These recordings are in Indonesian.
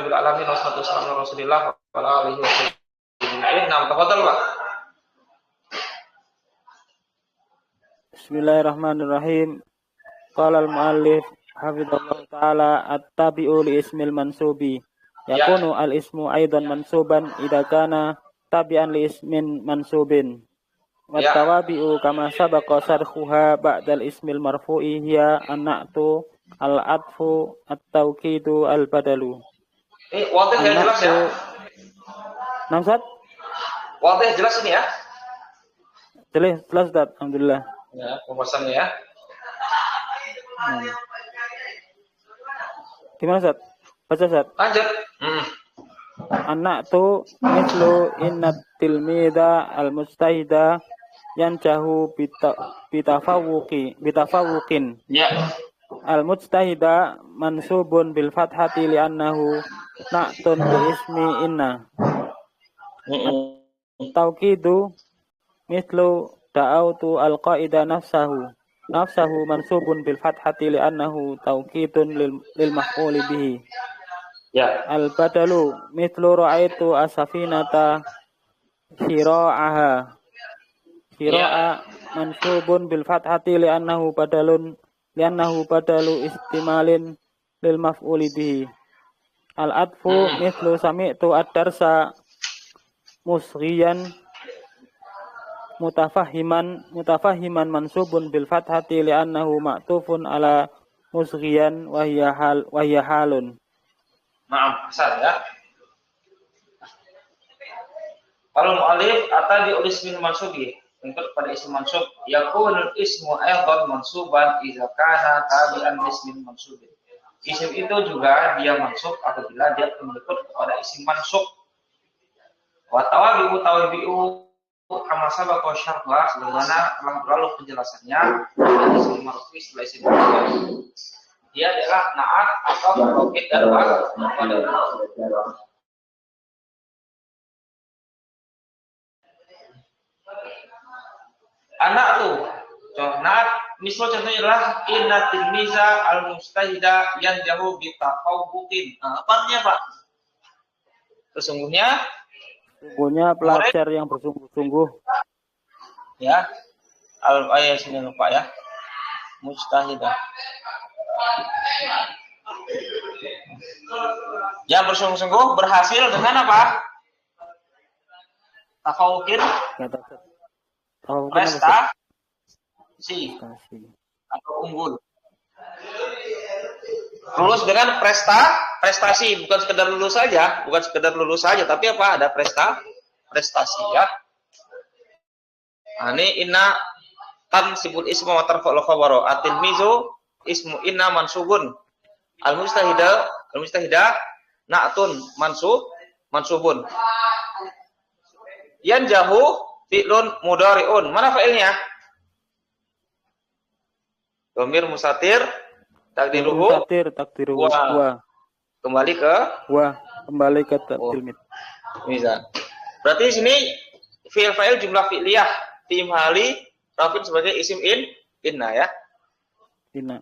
rabbil alamin wassalatu wassalamu ala Rasulillah wa ala alihi wasallam. Nah, tafadhal Pak. Bismillahirrahmanirrahim. Qala al-muallif hafizallahu taala at-tabi'u li ismil mansubi yakunu al-ismu aidan mansuban idza kana tabi'an li ismin mansubin. Wa tawabi'u kama sabaqa sarhuha ba'dal ismil marfu'i hiya an-na'tu al-atfu at-tawkidu al-badalu. Ini wadih ya, jelas ya? Namsat? Wadih jelas ini ya? Jelas Ustaz, alhamdulillah. Ya, pembahasannya ya. Gimana Ustaz? Baca Ustaz. Lanjut. Anak tu mislu innat tilmida al-mustahida yanjahu bitafawuqin. Ya. Al-mujtahida mansubun bil fathati li'annahu na'tun bi ismi inna. Tauqidu mislu da'autu al-qaida nafsahu mansubun bil fathati li'annahu tauqidun lil maf'uli bihi. Ya. Al-badalu mislu ra'aitu as-safinata shira'aha. Shira'a mansubun bil fathati li'annahu badalu istimalin lil maf'uli bihi. Al-atfu mislu sami'tu ad-darsa musghiyan mutafahiman mansubun bil fathati li'annahu ma'tufun ala musghiyan wa hiya halun. Naam, asal ya. Kalau mu'alif atau diulis min mansubi, untuk pada isim mansub, yakunul ismu aydan mansuban idza kana tabi'an ismin mansubin. Isim itu juga dia mansub apabila dia mengikut kepada isim mansub. Wa tawabi'u kama sabaqa syarhah, sebagaimana telah berlalu penjelasannya pada isim marfu setelah isim mansub. Dia adalah na'at atau tawkid dan pada. Anak tuh, na'at misal contohnya adalah inna tilmiza al-mustahida yang jauh bitafawuqin. Apa artinya Pak? Sesungguhnya pelajar yang bersungguh-sungguh. Ya, ayat sini lupa ya. Mujtahidah. Yang bersungguh-sungguh berhasil dengan apa? Tafawuqin. Prestasi atau unggul. Lulus dengan prestasi, bukan sekedar lulus saja, tapi apa? Ada prestasi ya. Nah, ini inna tansibul ismu wa tarfa'ul khabaru atil mizu ismu inna mansubun al-mustahida na'tun mansubun yan jahu fi'lun mudhari'un. Mana fa'ilnya? Dhamir mustatir takdiruhu wa. Kembali ke tilmid. Misal. Berarti di sini fi'il fa'il jumlah fi'liyah timhali rafin sebagai isim inna ya. Inna.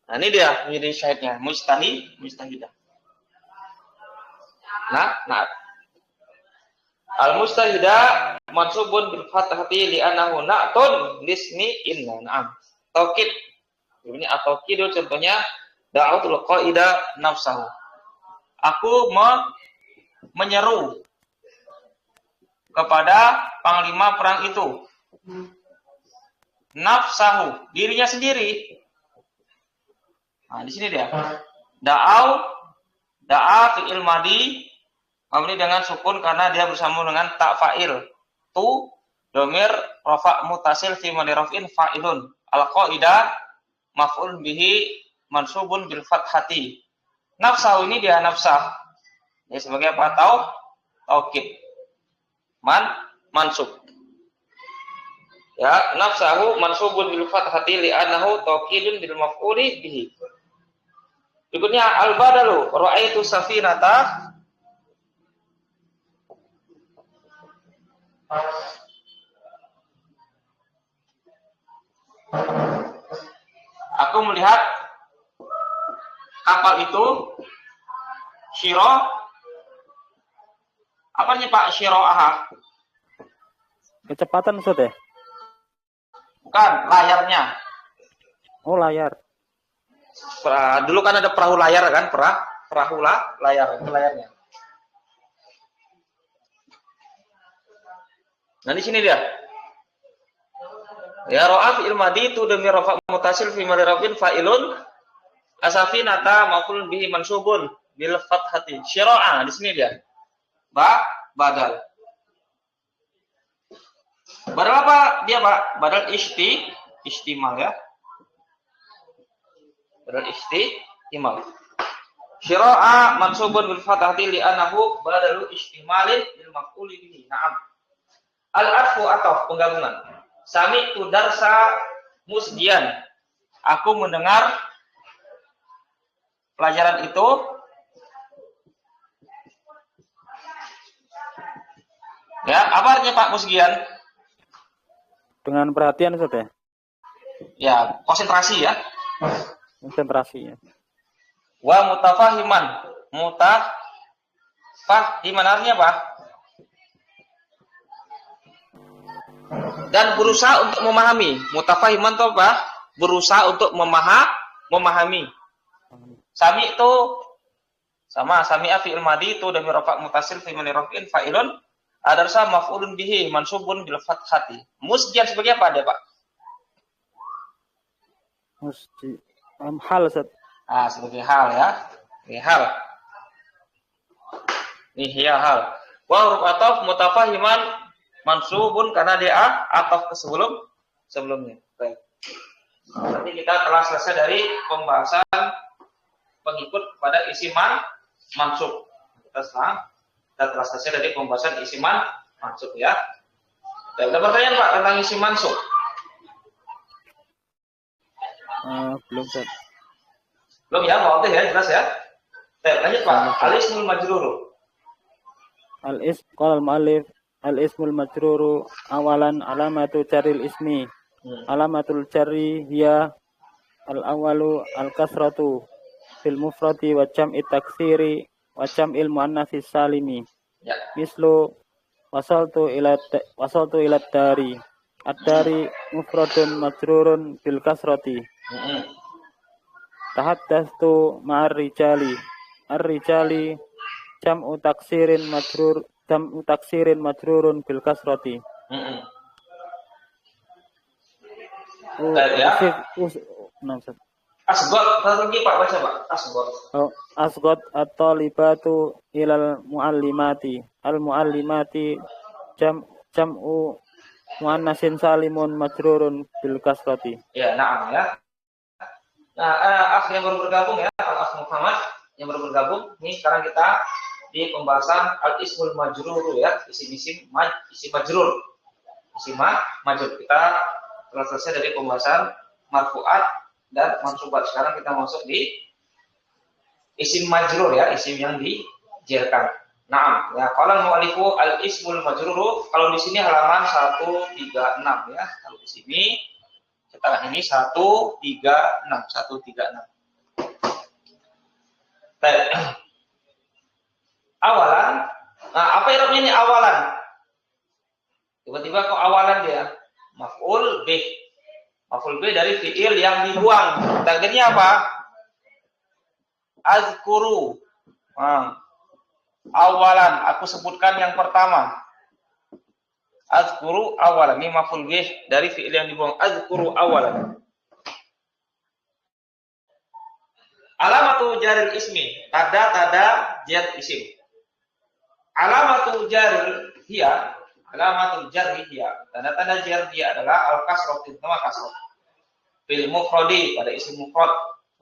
Nah, ini dia menjadi syahidnya mustahidah. Nah. Al-mustahida mansubun bil fathati li'annahu na'tun lismi inna. Naam. Taukid. Ini at-taukid contohnya da'utul qaida nafsahu. Aku menyeru kepada panglima perang itu. Nafsahu, dirinya sendiri. Nah, di sini dia. Da'a fi'il madi mabni dengan sukun karena dia bersambung dengan tak fa'il. Tu dhamir rafa' mutasil fi mali raf'in fa'ilun. Al-qaida maf'ul bihi mansubun bil fathati. Nafsahu ini dia nafsah. Ya sebagai apa? Taukid. Mansub. Ya, nafsahu mansubun bil fathati li'annahu taukidun bil maf'uli bihi. Berikutnya al-badalu ra'aitu safinata. Aku melihat kapal itu syiro Apanya Pak? Syira'ah. Kecepatan Ustaz ya? Bukan, layarnya. Oh, layar. Dulu kan ada perahu layar kan? Perahu layar, itu layarnya. Nah, di sini dia. Ya ra'a fi'il madi itu demi rafa mutasil fi madi rafin fa'ilun asafinata maf'ulun bihi mansubun bil fathati. Syira'a di sini dia. Badal. Badal apa dia, Pak? Badal istimal ya. Badal istimal. Syira'a mansubun bil fathati li'annahu badalu istimalin lil maf'uli bihi. Na'am. Al-atfu atau penggabungan. Sami tu darsa musdian. Aku mendengar pelajaran itu ya, apa artinya Pak musdian? Dengan perhatian Ustaz ya? Ya, konsentrasi ya. Konsentrasi ya. Wa mutafahiman. Mutafahiman artinya apa? Dan berusaha untuk memahami. Mutafahiman itu apa? Berusaha untuk memahami. Sami itu sama sami'a fi'il madi itu demi rafa mutasil fi man rafin fa'ilun adarsa maf'ulun bihi mansubun bil fathati. Musdian sebagai apa dia, Pak? Mesti hal Ustaz. Sebagai hal ya. Sebagai hal. Ini ya hal. Wa huruf ataf mutafahiman mansubun karena dia ataf ke sebelumnya. Baik. Nanti kita telah selesai dari pembahasan pengikut pada isi mansub. Kita telah selesai dari pembahasan isi mansub ya. Ada pertanyaan Pak tentang isi mansub? Belum Ustaz. Belum ya, mau ya, jelas ya. Lanjut Pak. Al-ismul majrur. Qala al-mu'allif al-ismul majruru awalan alamatu jaril ismi. Alamatul jarri hiya al-awalu al-kasratu fil mufradi wa jam'i taksiri wa jam'il muannatsi salimi. Ya. Mislu wasaltu ila dari. Ad-dari mufradun majrurun bil kasrati. Tahaddatsu ma'ar rijali. Ar-rijali jam'u taksirin majrurun bil kasrati. Asgot, lagi Pak baca Pak. Asgot at-talibatu ilal muallimati. Al-muallimati jam'u muannasin salimun majrurun bil kasrati. Ya, na'am ya. Nah, yang baru bergabung ya, Al-Akh Muhammad yang baru bergabung. Ini sekarang kita di pembahasan al-ismul majrur ya, isim majrur. Isim majrur. Kita telah selesai dari pembahasan marfu'at dan mansubat. Sekarang kita masuk di isim majrur ya, isim yang dijarkan. Naam, ya qala al-mu'allifu al-ismul majrur. Kalau di sini halaman 136 ya. Kalau di sini setelah ini 136. Baik. Awalan. Nah, apa irobnya ini awalan? Tiba-tiba kok awalan dia? Maf'ul bih. Maf'ul bih dari fi'il yang dibuang. Takdirnya apa? Azkuru. Awalan, aku sebutkan yang pertama. Azkuru awalan. Ini maf'ul bih dari fi'il yang dibuang. Azkuru awalan. Alamatu jaril ismi. Tanda jar isim. Alamatul jaril hiya. Alamatul jarri hiya. Tanda-tanda jar hiya adalah al-kasratu nama kasrah. Fil mufradi pada isim mufrad.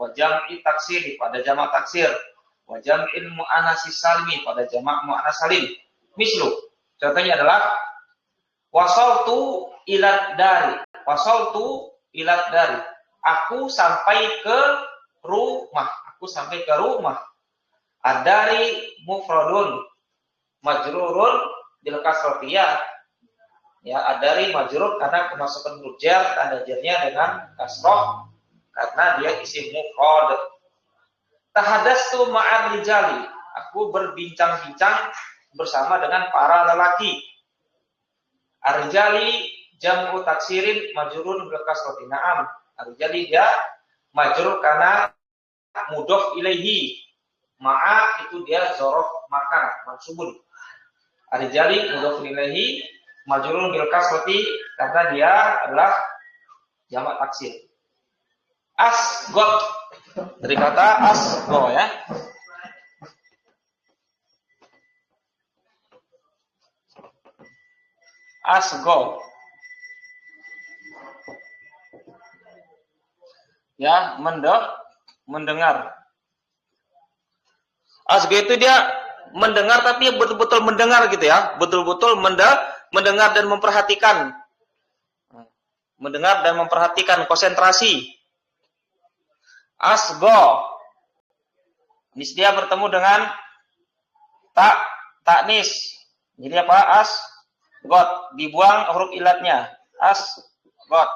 Wa jam'i taksiri pada jamak taksir. Wa jam'il mu'annatsi salimi pada jamak mu'annas salim. Mislu. Contohnya adalah wasaltu ilat dari. Wasaltu ilat dari. Aku sampai ke rumah. Aku sampai ke rumah. Ad-dari mufradun majrurun bil kasrati ya. Ad-dari majrur karena kemasukan huruf jar, tanda jarnya dengan kasrah karena dia isim mufrad. Tahaddatsu ma'ar rijali. Aku berbincang-bincang bersama dengan para lelaki. Ar-rijali jam'u taksirin majrurun bil kasrati. Na'am. Ar-rijali dia majrur karena mudhof ilaihi. Ma'a itu dia zorof makan mansubun. Ar-rijali mudhof ilaihi majrurun bil kasrati karena dia adalah jamak taksir. Asgot dari kata asgo ya. Asgo ya, mendengar. Asgo itu dia mendengar tapi betul-betul mendengar gitu ya, betul-betul mendengar dan memperhatikan. Mendengar dan memperhatikan, konsentrasi. Asgo. Nis dia bertemu dengan taknis. Jadi apa? Asgot. Dibuang huruf ilatnya. Asgot.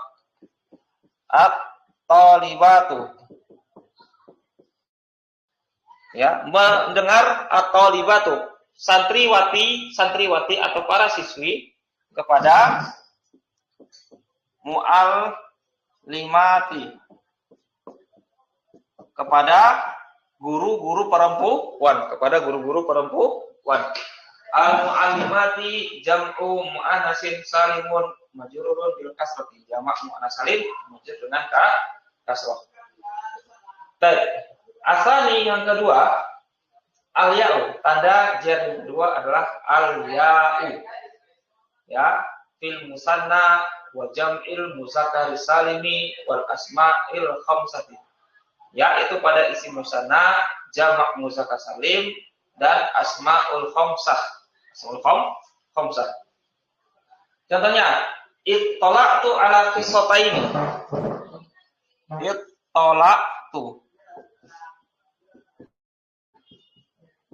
At-tolibatu. Ya, mendengar at-tolibatu. Santriwati atau para siswi kepada mu'allimati, kepada guru-guru perempuan, Al-mu'allimati jam'u mu'annasin salimun majrurun bil kasrati. Jamak mu'annas salim majrur dengan kasrah. Baik. Asani yang kedua, al-ya'u. Tanda jar yang kedua adalah al-ya'u. Ya, fil musanna wa jam'il muzakkar salimi wal asma'il khamsati. Yaitu pada isim musanna, jamak muzakkar salim dan asmaul khamsah. Asmaul khamsah. Contohnya, ittala'tu ala qissataini. Ittala'tu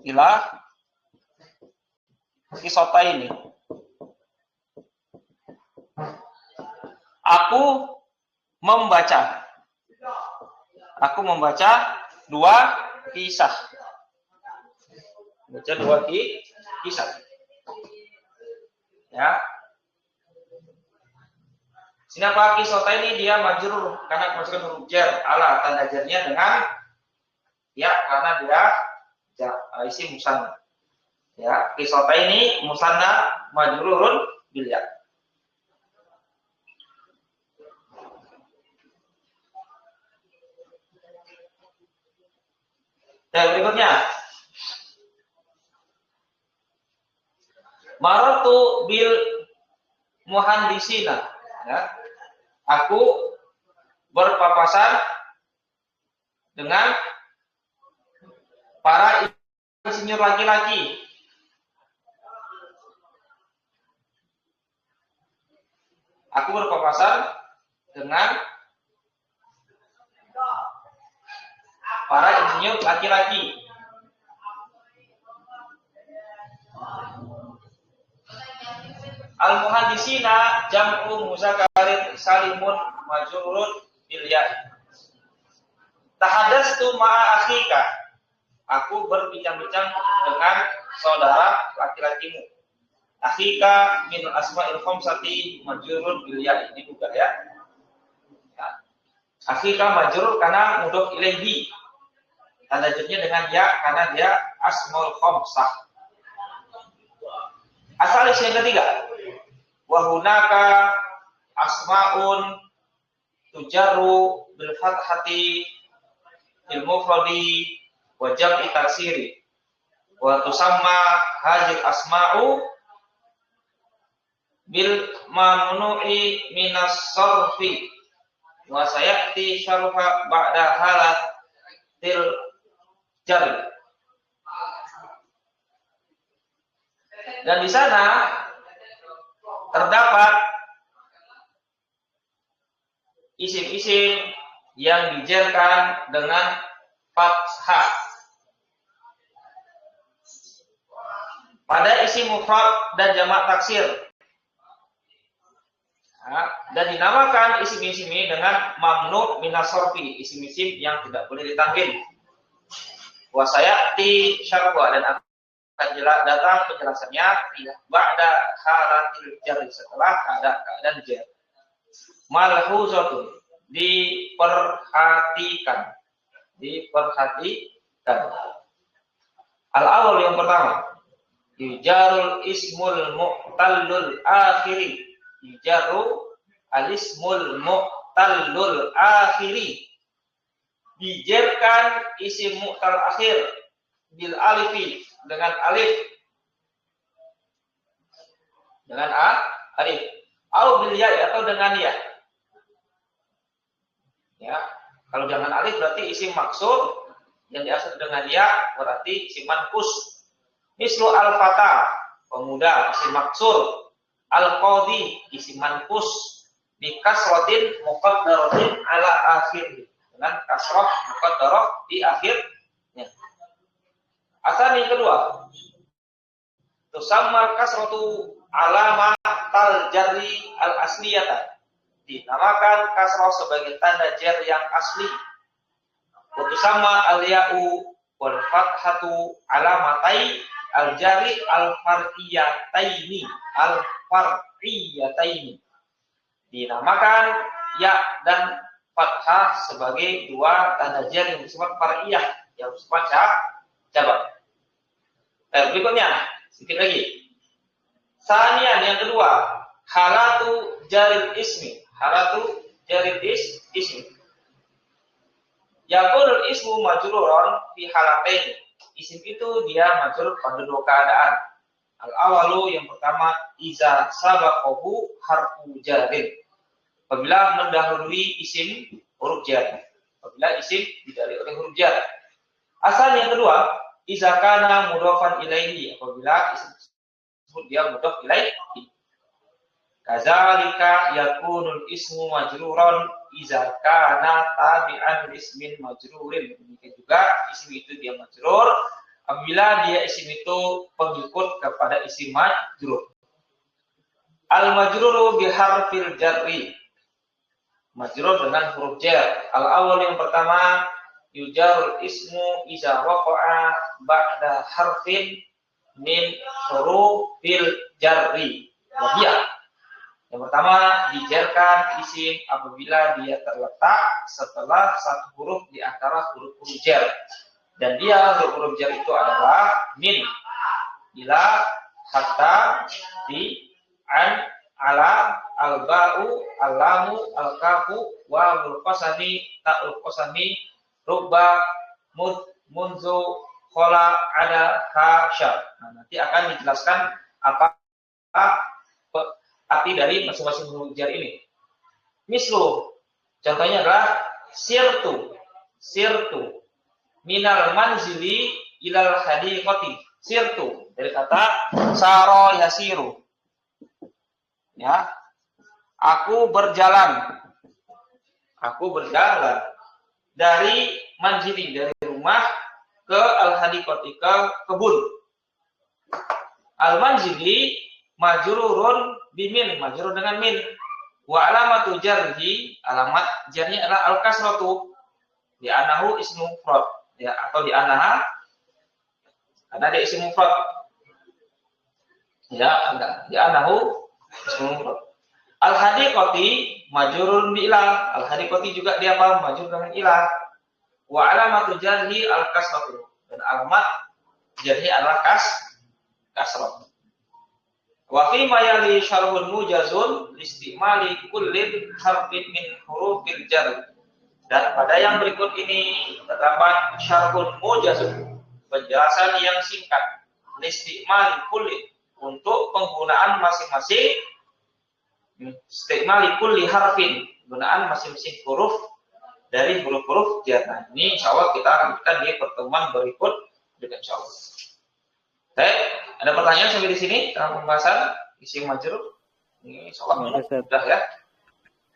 ila qissataini. Aku membaca dua kisah. Baca dua kisah. Ya. Sini apa kisah ini dia majrur karena masukkan huruf jar. Ala tanda jarnya dengan ya karena dia isim musanna. Ya, kisah ini musanna majrurun bil ya. Dan berikutnya, maratu bil muhandisina. Ya. Aku berpapasan dengan para insinyur laki-laki. Aku berpapasan dengan para insinyur laki-laki. Al-muhandisina jam'u muzakkarin salimun majrurun bil ya. Tahaddastu ma'a akhika. Aku berbincang-bincang dengan saudara laki-lakimu. Akhika min asma'il khamsati majrurun bil ya. Ini juga ya. Akhika majrur karena mudhof ilaihi. Tanda jarnya dengan ya karena dia asmaul khamsah. Asal yang ketiga, wa hunaka asmaun tujarru bil fathati bil mufradi wa jam'i taksiri wa tusamma hadhil asma'u bil mamnu'i minas sarfi wa sayati syarha ba'da halatil jar. Dan di sana terdapat isim-isim yang dijarkan dengan fathah pada isim mufrad dan jamak taksir. Dan dinamakan isim-isim ini dengan mamnu minas sarfi, isim-isim yang tidak boleh ditanwin. Wa sayati syarha dan akan datang penjelasannya tidak ba'da halatil jar, setelah keadaan jar. Malhuzatun, diperhatikan. Al-awwal yang pertama, yujarul ismul mu'tallul akhiri. Yujaru al-ismul mu'tallul akhiri. Dijerkan isim mu'tal akhir bil alifi, dengan alif. Dengan alif. Au bil ya, atau dengan ya. Ya, kalau dengan alif berarti isim maksur, yang diakhiri dengan ya berarti isim manqus. Mislu al-fata, pemuda, isim maksur. Al-qadi, isim manqus. Bi kasratin muqaddaratin ala akhir, dengan kasrah muqaddarah di akhirnya. Asal yang kedua, tusamma kasratu alama tal jarri al asliyata, dinamakan kasrah sebagai tanda jar yang asli. Wa tusamma al ya'u wal fathatu alamatai al jari al far'iyataini, dinamakan ya dan fathah sebagai dua tanda jar yang bersifat far'iyah, yang bersifat cabang. Berikutnya, sedikit lagi. Sanian yang kedua, halatu jaril ismi. Halatu jaril ismi. Yakunul ismu majruron fi halatain. Isim itu dia majrur pada dua keadaan. Al-awalu, yang pertama, iza sabaqahu harfu jarin. Apabila mendahului isim huruf jar. Apabila isim didahului oleh huruf jar. Asal yang kedua, iza kana mudhofan ilaihi, apabila isim tersebut dia mudhof ilaihi. Kadzalika yakunul ismu majruran iza kana tabi'an ismin majrurin. Demikian juga isim itu dia majrur apabila dia isim itu pengikut kepada isim majrur. Al majruru bi harfil jarri, majrur dengan huruf jar. Al awal yang pertama, yujarul ismu iza waqa'a ba'da harfin min hurufil jarri. Wahia, yang pertama, dijarkan isim apabila dia terletak setelah satu huruf di antara huruf-huruf jar. Dan dia huruf-huruf jar itu adalah min, ila, hatta, fi, an, ala, al-ba'u, al-lamu, al-kafu, wa'ul qasami, ta'ul qasami, rubba, munzu, khola, ada, ha, Nah, nanti akan dijelaskan apa arti dari masing-masing huruf jar ini. Mislu, contohnya adalah sirtu minal manzili ilal hadiqati. Sirtu dari kata saro yasiru. Ya. Aku berjalan dari manzili, dari rumah ke al-hadiqati, ke kebun. Al-manzili majrurun bimin, majrur dengan min. Wa alamatu jarhi, alamat jarnya adalah al-kasratu. Di anahu ismu mufrad, ya, atau di anaha karena dia ismu mufrad. Ya, di anahu ismu mufrad. Al-hadiqati majrurun bi ilah. Al-hadiqati juga dia apa? Majrur dengan ilah. Wa alamatu jarhi al-kasratu, dan alamat jarnya adalah kasrah. Wa fi ma yali syarhun mujazun listimali kullin harfin min hurufil jar. Dan pada yang berikut ini terdapat syarhun mujazun, penjelasan yang singkat, listimali kullin, untuk penggunaan masing-masing, istimali kulli harfin, penggunaan masing-masing huruf dari huruf-huruf jar. Nah, ini insyaallah kita lanjutkan di pertemuan berikut dengan insyaallah. Baik, ada pertanyaan sampai di sini dalam pembahasan isim majrur? Ini insyaallah sudah ya.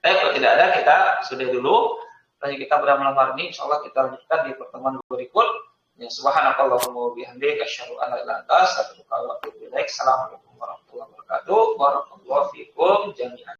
Baik, kalau tidak ada kita sudah dulu. Tanya kita pada malam hari ini, insyaallah kita lanjutkan di pertemuan berikut. Ya, subhanakallahumma wa bihamdika asyhadu an la ilaha illa anta astaghfiruka wa atubu ilaik. Assalamualaikum warahmatullahi wabarakatuh. Barakallahu fikum jami'an.